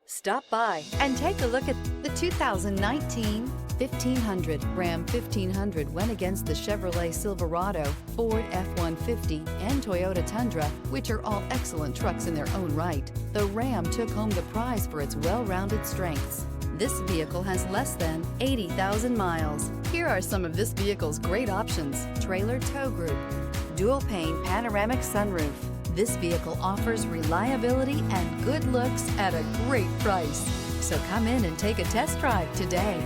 Stop by and take a look at the 2019 1500. Ram 1500 went against the Chevrolet Silverado, Ford F-150, and Toyota Tundra, which are all excellent trucks in their own right. The Ram took home the prize for its well-rounded strengths. This vehicle has less than 80,000 miles. Here are some of this vehicle's great options: trailer tow group, dual pane panoramic sunroof. This vehicle offers reliability and good looks at a great price. So come in and take a test drive today.